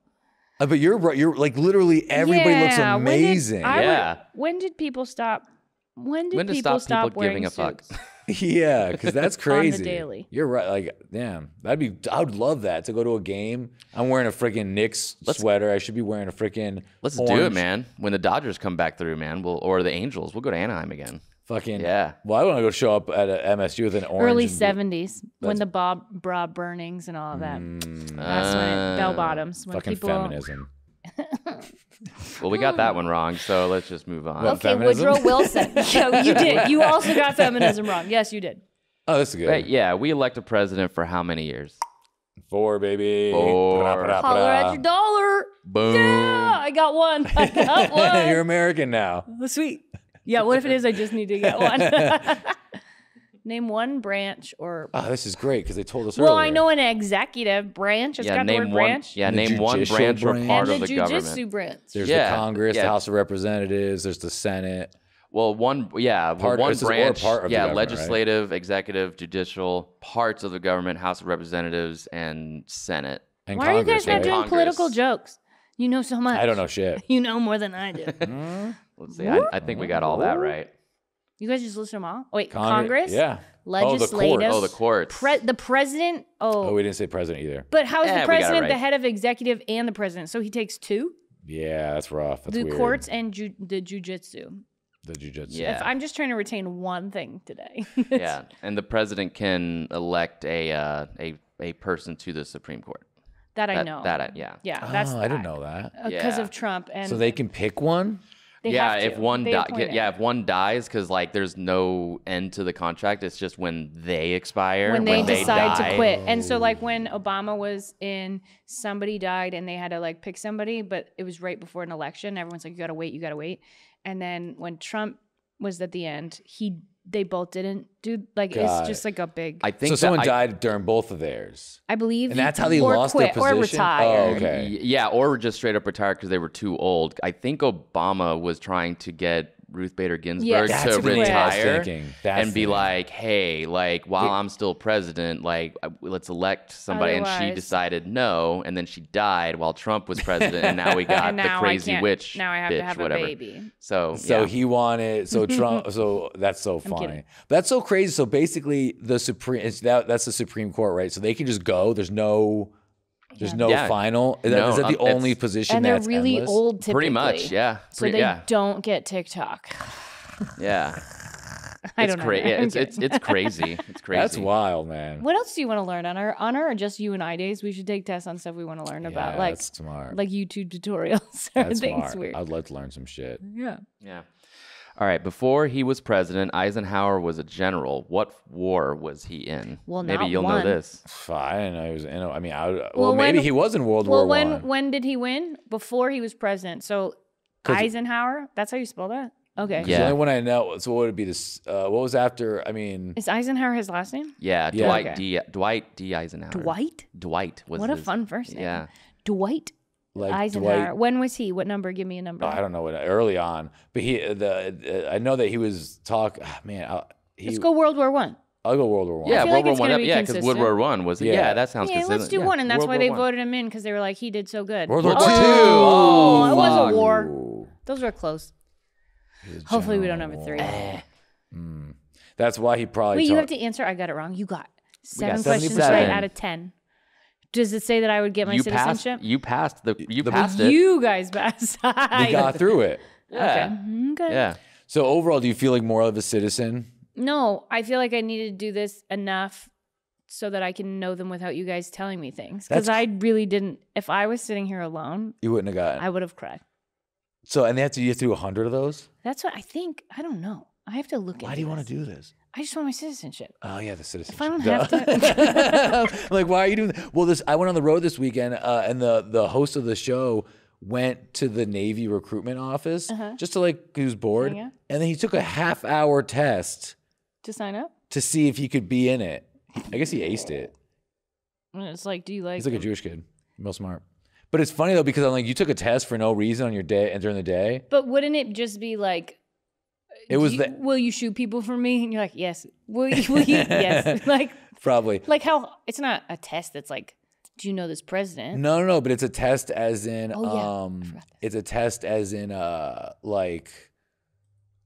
But you're right. You're like literally everybody looks Yeah, amazing. When did people stop? When did When to people stop people stop wearing giving a fuck? suits? Yeah, because that's crazy. daily. You're right. Like, damn, I would love that to go to a game. I'm wearing a freaking Knicks sweater. I should be wearing a freaking. Let's do it, man. When the Dodgers come back through, man, or the Angels, we'll go to Anaheim again. Fucking Yeah. Well, I want to go show up at a MSU with an orange. Early and blue. 70s when the bra burnings and all of that. That's when bell bottoms. When Fucking people feminism. Well, we got that one wrong, so let's just move on. What, Okay, feminism? Woodrow Wilson. Yeah, you did. You also got feminism wrong. Yes, you did. Oh, this is good. Right, yeah, we elect a president for how many years? 4, baby. 4. Bra, bra, Holler bra. at your dollar. Boom. Yeah, I got one. I got one. You're American now. Oh, sweet. Yeah, what if it is I just need to get one? Name one branch or... Oh, this is great because they told us earlier. Well, I know an executive branch. It's got the word branch. Yeah, The name one judicial branch or branch. part And of the the government. jujitsu branch. There's Yeah, the Congress, yeah. the House of Representatives, there's the Senate. Well, one Part- one this is all branch, part of the government, right? legislative, executive, judicial, parts of the government, House of Representatives, and Senate. And Why are you Congress, guys not right? doing Congress. political jokes? You know so much. I don't know shit. You know more than I do. Let's see. I think we got all that right. You guys just list them all? Oh, wait, Congress? Yeah. Legislative. Oh, the courts. The president? Oh, we didn't say president either. But how is Yeah, the we got it president right. the head of executive and the president? So he takes two? Yeah, that's rough. That's The weird. courts and the jujitsu. The jujitsu. Yeah. I'm just trying to retain one thing today. Yeah, and the president can elect a person to the Supreme Court. That I know. Yeah. Yeah, Oh, that's I didn't know that. because Yeah. of Trump and So they can pick one? they Yeah, have to. if one They appoint it. if one dies, because like there's no end to the contract. It's just when they expire, when they decide die. to quit. And so like when Obama was in, somebody died and they had to like pick somebody, but it was right before an election. Everyone's like, you gotta wait. And then when Trump was at the end, they both didn't do like Got it's just like a big I think So someone that died during both of theirs. I believe And that's how they or lost quit their position? or retire. Oh, okay. Yeah, or just straight up retired because they were too old. I think Obama was trying to get Ruth Bader Ginsburg Yeah, to That's what I was retire thinking. and be the- like, hey, like while I'm still president, like let's elect somebody. And she Otherwise- decided no, and then she died while Trump was president, and now we got And the now crazy I can't, witch. now I have bitch, to have whatever. a baby. So So he wanted, so Trump, so that's so funny. kidding. But that's so crazy. So basically the Supreme, that's the Supreme Court, right? So they can just go. There's no Yeah. final. Is No, that the it's- only position And they're that's really endless? old typically. pretty much, yeah. So they yeah, don't get TikTok. yeah. I It's don't know. crazy. I'm It's crazy. It's crazy. That's wild, man. What else do you want to learn on our just you and I days? We should take tests on stuff we want to learn about, Yeah, like that's smart. like YouTube tutorials or That's things smart. weird. I'd like to learn some shit. Yeah. Yeah. All right. Before he was president, Eisenhower was a general. What war was he in? Well, maybe not you'll one. know this. I didn't know he was in. I mean, Well, maybe when- he was in World Well, War One. when did he win? Before he was president. So 'Cause- Eisenhower. That's how you spell that. Okay. Yeah. The only one I know. So what would it be this? What was after? I mean, Is Eisenhower his last name? Yeah, Yeah. Dwight Okay. Dwight D. Eisenhower. Dwight. Dwight was What a his- fun first name. Yeah. Dwight like Eisenhower. Dwight. When was he? What number? Give me a number. I don't know what early on, but I know that he was Let's go World War One. I'll go World War One. Yeah, feel World like it's War gonna One. be Yeah, because consistent. World War One was. Yeah. Yeah, that sounds Yeah, consistent. let's do Yeah. one, and that's World why War they One. voted him in because they were like he did so good. World War oh, Two. Oh, it was fuck. a war. Ooh. Those were close. Hopefully we don't have a 3. That's why he probably. Wait, you talked- have to answer. I got it wrong. You got 7 got questions 77. right out of 10. Does it say that I would get my You passed. citizenship? You passed it. You guys passed. We got through it. Yeah. Okay. Yeah. So overall, do you feel like more of a citizen? No, I feel like I needed to do this enough so that I can know them without you guys telling me things. Because I really didn't. If I was sitting here alone, You wouldn't have gotten. I would have cried. So and you have to do 100 of those. That's what I think. I don't know. I have to look at. Why do you want to do this? I just want my citizenship. Oh yeah, the citizenship. If I don't have to. Like, why are you doing that? Well, I went on the road this weekend, and the host of the show went to the Navy recruitment office just to he was bored, Hang out? and then he took a half-hour test To sign up? to see if he could be in it. I guess he aced it. And it's like, do you like? He's like a Jewish kid, real smart. But it's funny though because I'm like, you took a test for no reason on your day and during the day. But wouldn't it just be like? It was Will you shoot people for me? And you're like, yes. Will you? Yes. Probably. Like how it's not a test that's like, do you know this president? No, but it's a test as in Oh, yeah. I forgot that. it's a test as in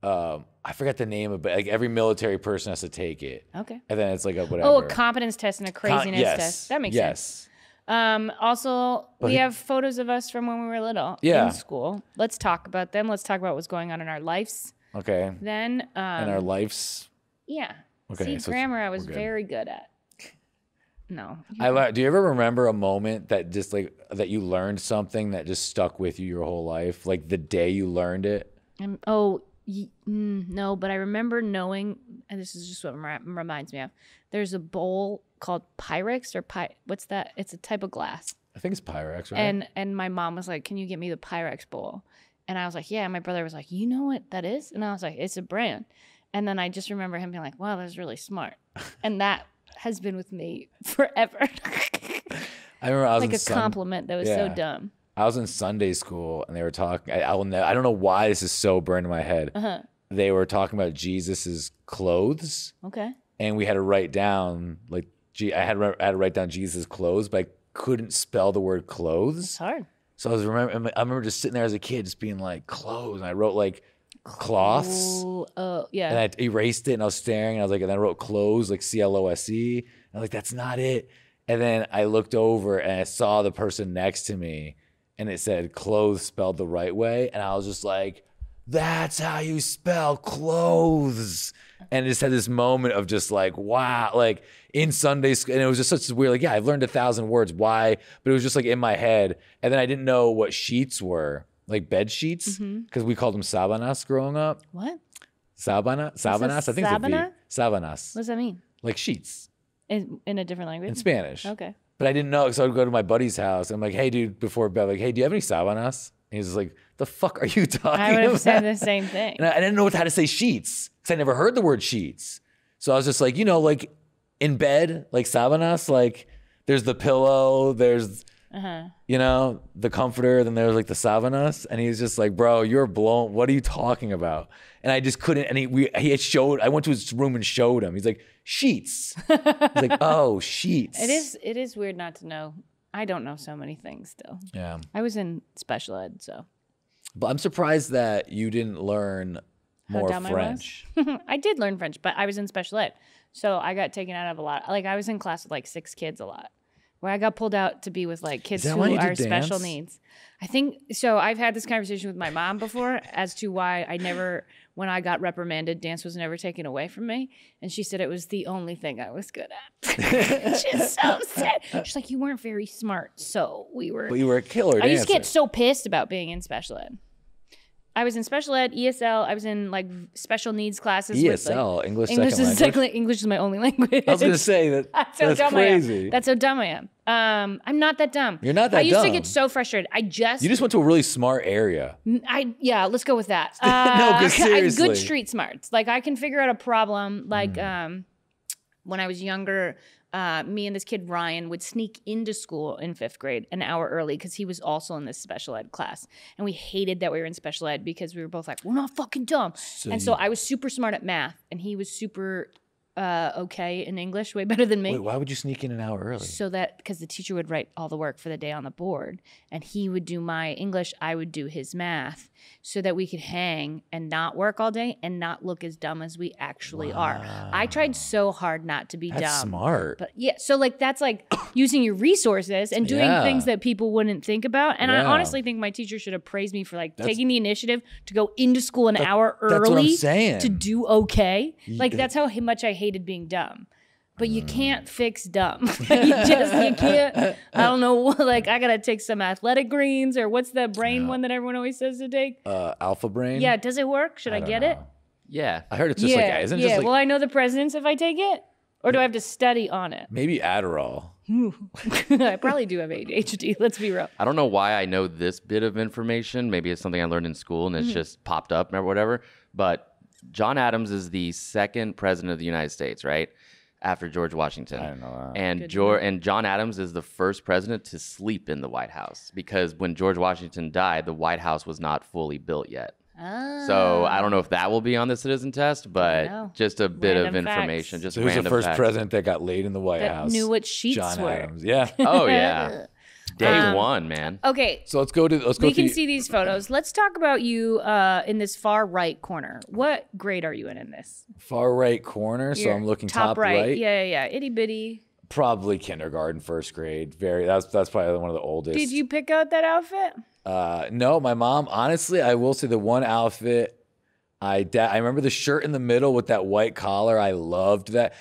I forgot the name of it, like every military person has to take it. Okay. And then it's like a whatever. Oh, a competence test and a craziness test. That makes sense. Also, we have photos of us from when we were little Yeah. in school. Let's talk about them. Let's talk about what's going on in our lives. Okay. Then and our lives. Yeah. Okay. See, So grammar I was very good at. No. Do you ever remember a moment that just like that you learned something that just stuck with you your whole life, like the day you learned it? No, but I remember knowing, and this is just what reminds me of. There's a bowl called Pyrex or what's that? It's a type of glass. I think it's Pyrex, right? And my mom was like, "Can you get me the Pyrex bowl?" And I was like, "Yeah." And my brother was like, "You know what that is?" And I was like, "It's a brand." And then I just remember him being like, "Wow, that's really smart," and that has been with me forever. I remember I was like a compliment that was so dumb. I was in Sunday school and they were talking. I don't know why this is so burned in my head. They were talking about Jesus's clothes. Okay. And we had to write down I had to write down Jesus' clothes, but I couldn't spell the word clothes. It's hard. So I remember just sitting there as a kid, just being like clothes, and I wrote like cloths. Oh, yeah. And I erased it, and I was staring, and I was like, and then I wrote clothes, like CLOSE. And I'm like, that's not it. And then I looked over and I saw the person next to me, and it said clothes spelled the right way, and I was just like, that's how you spell clothes. And it just had this moment of just like, wow, like in Sunday school. And it was just such a weird, like, yeah, I've learned 1,000 words. Why? But it was just like in my head. And then I didn't know what sheets were, like bed sheets, because we called them sabanas growing up. What? Sabanas? I think sabana? it's a V. Sabanas. What does that mean? Like sheets. In a different language? In Spanish. Okay. But I didn't know, so I would go to my buddy's house. And I'm like, hey, dude, before bed, like, hey, do you have any sabanas? And he's just like, the fuck are you talking about? I would have said the same thing. And I didn't know how to say sheets because I never heard the word sheets. So I was just like, like in bed, like sabanas, like there's the pillow, there's, the comforter, then there's like the sabanas. And he's just like, bro, you're blown. What are you talking about? And I just couldn't. And he had showed, I went to his room and showed him. He's like, sheets. He's like, oh, sheets. It is weird not to know. I don't know so many things still. Yeah. I was in special ed, so. But I'm surprised that you didn't learn more French. I did learn French, but I was in special ed. So I got taken out of a lot. Like I was in class with like 6 kids a lot. Where I got pulled out to be with like kids who are special needs. I think so. I've had this conversation with my mom before as to why when I got reprimanded, dance was never taken away from me. And she said it was the only thing I was good at. She's so sad. She's like, you weren't very smart. So we were. But you were a killer dancer. I used to get so pissed about being in special ed. I was in special ed, ESL. I was in like special needs classes. ESL, with, like, English second language. English is my only language. I was going to say that's crazy. That's how dumb I am. I'm not that dumb. You're not that dumb. I used to get so frustrated. You just went to a really smart area. Let's go with that. No, because seriously. Good street smarts. Like I can figure out a problem. Like when I was younger, me and this kid Ryan would sneak into school in 5th grade an hour early because he was also in this special ed class. And we hated that we were in special ed because we were both like, we're not fucking dumb. So I was super smart at math and he was super okay in English, way better than me. Wait, why would you sneak in an hour early? So that, because the teacher would write all the work for the day on the board and he would do my English, I would do his math so that we could hang and not work all day and not look as dumb as we actually are. I tried so hard not to be dumb. That's smart. But yeah, so like that's like using your resources and doing things that people wouldn't think about. And I honestly think my teacher should have praised me for like taking the initiative to go into school an hour early. That's what I'm saying. To do okay. Like that's how much I hated being dumb. But you can't fix dumb. you can't. I don't know. Like I gotta take some athletic greens or what's the brain one that everyone always says to take? Alpha brain. Yeah. Does it work? Should I get it? Yeah. I heard it's just like, isn't it just like, will I know the presidents if I take it? Or do I have to study on it? Maybe Adderall. I probably do have ADHD. Let's be real. I don't know why I know this bit of information. Maybe it's something I learned in school and it's just popped up or whatever. But John Adams is the 2nd president of the United States, right? After George Washington. I don't know that. And John Adams is the first president to sleep in the White House because when George Washington died, the White House was not fully built yet. So I don't know if that will be on the citizen test, but just a bit of information. Just so who's the first president that got laid in the White House? Knew what sheets John were. Adams. Yeah. Oh yeah. Day one, man. Okay. So let's go. We can see these photos. Let's talk about you in this far right corner. What grade are you in this? Far right corner. So I'm looking top right. Yeah. Itty bitty. Probably kindergarten, 1st grade. That's probably one of the oldest. Did you pick out that outfit? No, my mom. Honestly, I will say the one outfit I remember the shirt in the middle with that white collar. I loved that.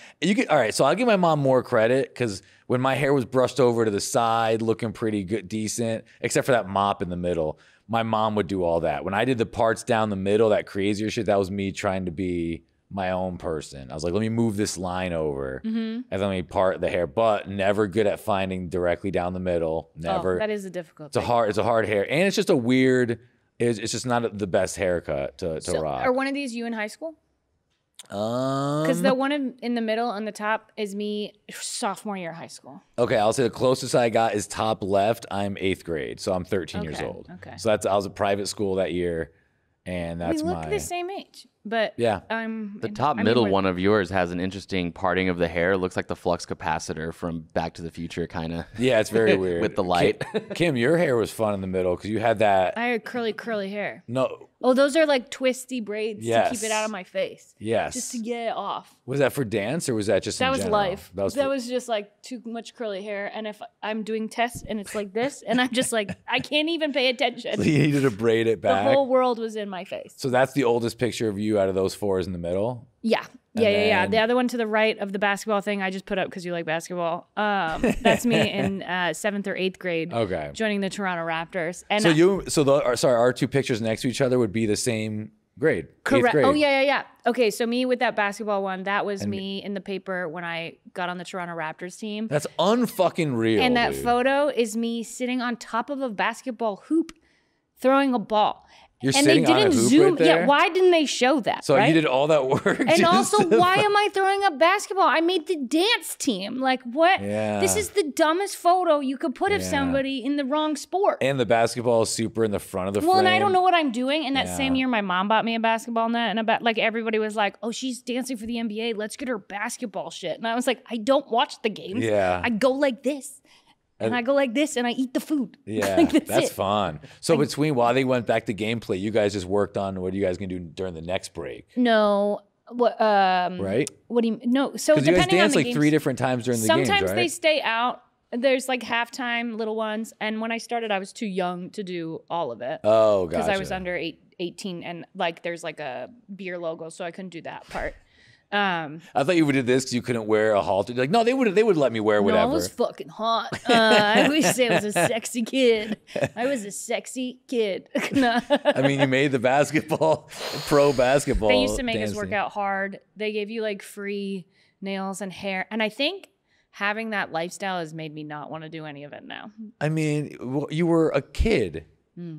All right, so I'll give my mom more credit because when my hair was brushed over to the side, looking pretty good, decent, except for that mop in the middle, my mom would do all that. When I did the parts down the middle, that crazier shit, that was me trying to be my own person. I was like, let me move this line over and let me part the hair, but never good at finding directly down the middle. Never. Oh, that is a difficult thing. It's a hard hair. And it's just a weird, it's just not the best haircut to rock. Are one of these you in high school? Because the one in the middle on the top is me sophomore year of high school. Okay, I'll say the closest I got is top left. I'm 8th grade, so I'm 13 years old. Okay. So I was at private school that year, and that's we look the same age. But yeah, the top middle one of yours has an interesting parting of the hair. It looks like the flux capacitor from Back to the Future, kind of. Yeah, it's very weird with the light. Kim, your hair was fun in the middle because you had that. I had curly hair. No. Oh, those are like twisty braids to keep it out of my face. Yes. Just to get it off. Was that for dance or was that just that in was general? Life. That was just like too much curly hair. And if I'm doing tests and it's like this, and I'm just like, I can't even pay attention. So you needed to braid it back. The whole world was in my face. So that's the oldest picture of you out of those four is in the middle? Yeah. Yeah. The other one to the right of the basketball thing I just put up because you like basketball. That's me in 7th or 8th grade. Okay. Joining the Toronto Raptors. And our two pictures next to each other would be the same grade. Correct. 8th grade. Oh yeah. Okay, so me with that basketball one, that was me in the paper when I got on the Toronto Raptors team. That's unfucking real. And that photo is me sitting on top of a basketball hoop, throwing a ball. You're sitting on a hoop right there? Yeah, why didn't they show that? So you did all that work. And also, why am I throwing a basketball? I made the dance team. Like, what? Yeah. This is the dumbest photo you could put of somebody in the wrong sport. And the basketball is super in the front of the frame. Well, and I don't know what I'm doing. And that same year, my mom bought me a basketball net. And like everybody was like, oh, she's dancing for the NBA. Let's get her basketball shit. And I was like, I don't watch the games. Yeah. I go like this. And I go like this, and I eat the food. Yeah, like, that's fun. So while they went back to gameplay, you guys just worked on what are you guys gonna do during the next break? No, right? What do you no? So because you guys depending dance on the like games, 3 different times during the games, right? Sometimes they stay out. There's like halftime little ones, and when I started, I was too young to do all of it. Oh, gotcha. Because I was under 18, and like there's like a beer logo, so I couldn't do that part. I thought you would do this because you couldn't wear a halter. Like, no, they would let me wear whatever. No, I was fucking hot. I wish I was a sexy kid. I was a sexy kid. No. I mean, you made the pro basketball. They used to make us dancing. work out hard. They gave you like free nails and hair. And I think having that lifestyle has made me not want to do any of it now. I mean, you were a kid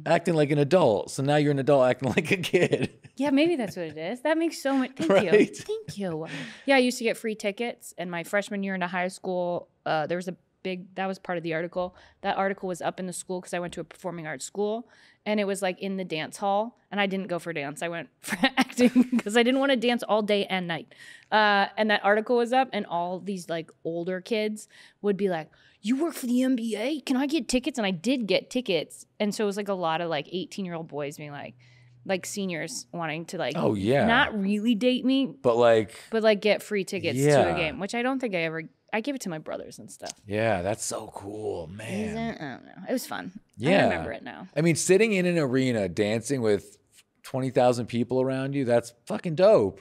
acting like an adult. So now you're an adult acting like a kid. Yeah, maybe that's what it is. That makes so much. Thank you. Thank you. Yeah, I used to get free tickets. And my freshman year into high school, there was that was part of the article. That article was up in the school because I went to a performing arts school. And it was like in the dance hall. And I didn't go for dance. I went for acting because I didn't want to dance all day and night. And that article was up. And all these like older kids would be like, you work for the NBA? Can I get tickets? And I did get tickets. And so it was like a lot of like 18-year-old boys being like seniors wanting to like, oh yeah, not really date me, but like get free tickets to a game, which I don't think I gave it to my brothers and stuff. Yeah, that's so cool, man. I don't know. It was fun. Yeah. I remember it now. I mean, sitting in an arena dancing with 20,000 people around you, that's fucking dope.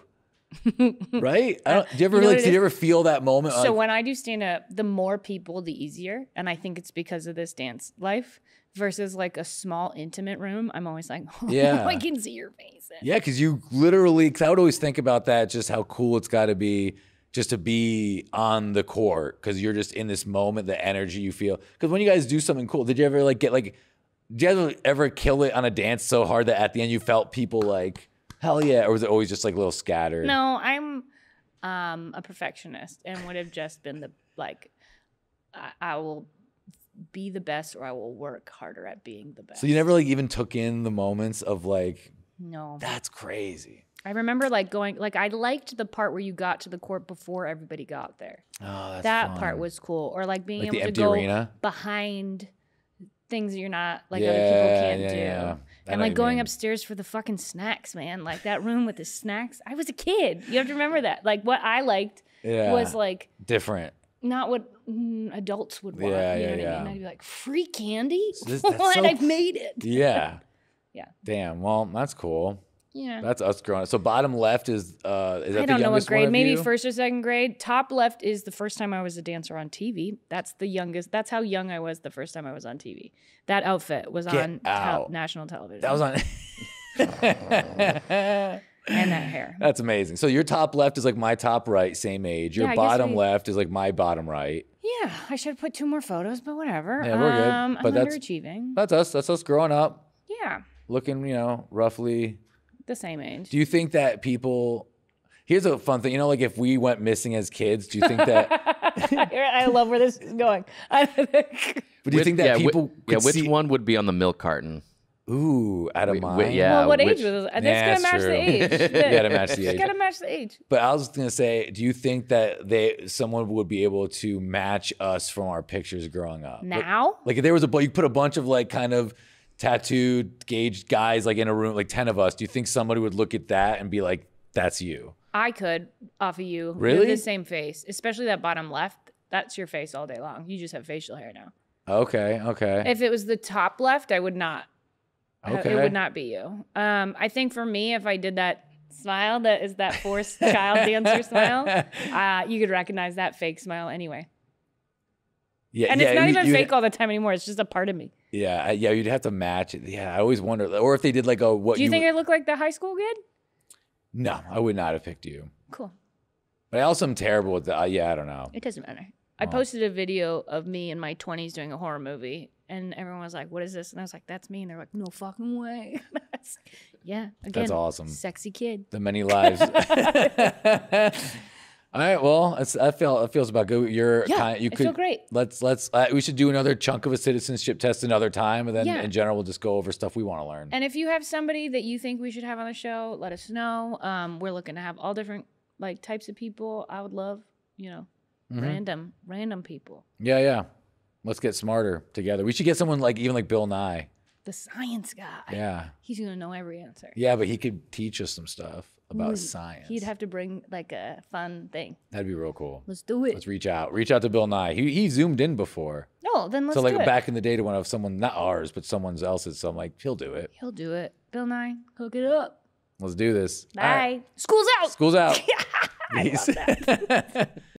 Right? Do you ever feel that moment? So when I do stand up, the more people, the easier. And I think it's because of this dance life versus like a small intimate room. I'm always like, I can see your face. Yeah, because you literally, because I would always think about that, just how cool it's got to be just to be on the court because you're just in this moment, the energy you feel. Because when you guys do something cool, did you ever did you ever kill it on a dance so hard that at the end you felt people like, hell yeah, or was it always just like a little scattered? No, I'm a perfectionist and would have just been I will be the best or I will work harder at being the best. So you never even took in the moments of no. That's crazy. I remember going, I liked the part where you got to the court before everybody got there. Oh, that's that fun. part was cool. Or being able the to empty go arena? behind things you're not other people can't do. Yeah. And going upstairs for the fucking snacks, man. Like that room with the snacks. I was a kid. You have to remember that. Like what I liked was different. Not what adults would want. Yeah, you know yeah, what I mean? I'd be like, free candy? That's What? I've made it. Yeah. Yeah. Damn. Well, that's cool. Yeah. That's us growing up. So bottom left is that the youngest one? I don't know what grade. Maybe you? first or second grade. Top left is the first time I was a dancer on TV. That's the youngest. That's how young I was the first time I was on TV. That outfit was on national television. That was on. And that hair. That's amazing. So your top left is like my top right, same age. Your bottom left is like my bottom right. Yeah, I should have put 2 more photos, but whatever. Yeah, we're good. But I'm underachieving. That's us. That's us growing up. Yeah. Looking, roughly the same age. Do you think that people? Here's a fun thing. Like if we went missing as kids, do you think that? I love where this is going. But do you think that people? Which one would be on the milk carton? Ooh, out of mind. Well, what age was it? That's gonna match the age. You gotta match the age. Gotta match the age. But I was gonna say, do you think that someone would be able to match us from our pictures growing up? Now? Like if there was you put a bunch of like kind of tattooed, gauged guys like in a room, like 10 of us. Do you think somebody would look at that and be like, "That's you"? I could off of you. Really? With the same face, especially that bottom left. That's your face all day long. You just have facial hair now. Okay. If it was the top left, I would not. Okay. It would not be you. I think for me, if I did that smile, that is that forced child dancer smile, you could recognize that fake smile anyway. Yeah, and it's not even fake all the time anymore. It's just a part of me. Yeah, you'd have to match it. Yeah, I always wonder. Or if they did like a what? Do you think I look like the high school kid? No, I would not have picked you. Cool. But I also am terrible with that. I don't know. It doesn't matter. I posted a video of me in my 20s doing a horror movie, and everyone was like, "What is this?" And I was like, "That's me." And they're like, "No fucking way." Yeah, again, that's awesome. Sexy kid. The many lives. All right, well, it feels about good. I feel great. Let's we should do another chunk of a citizenship test another time, and then in general we'll just go over stuff we want to learn. And if you have somebody that you think we should have on the show, let us know. We're looking to have all different like types of people. I would love, random people. Yeah. Let's get smarter together. We should get someone even like Bill Nye. The science guy. Yeah. He's going to know every answer. Yeah, but he could teach us some stuff about science. He'd have to bring like a fun thing. That'd be real cool. Let's do it. Let's reach out. Reach out to Bill Nye. He zoomed in before. Oh, then let's do it. So back in the day to one of someone, not ours, but someone else's. So I'm like, he'll do it. He'll do it. Bill Nye, hook it up. Let's do this. Bye. Right. School's out. School's out. I love that.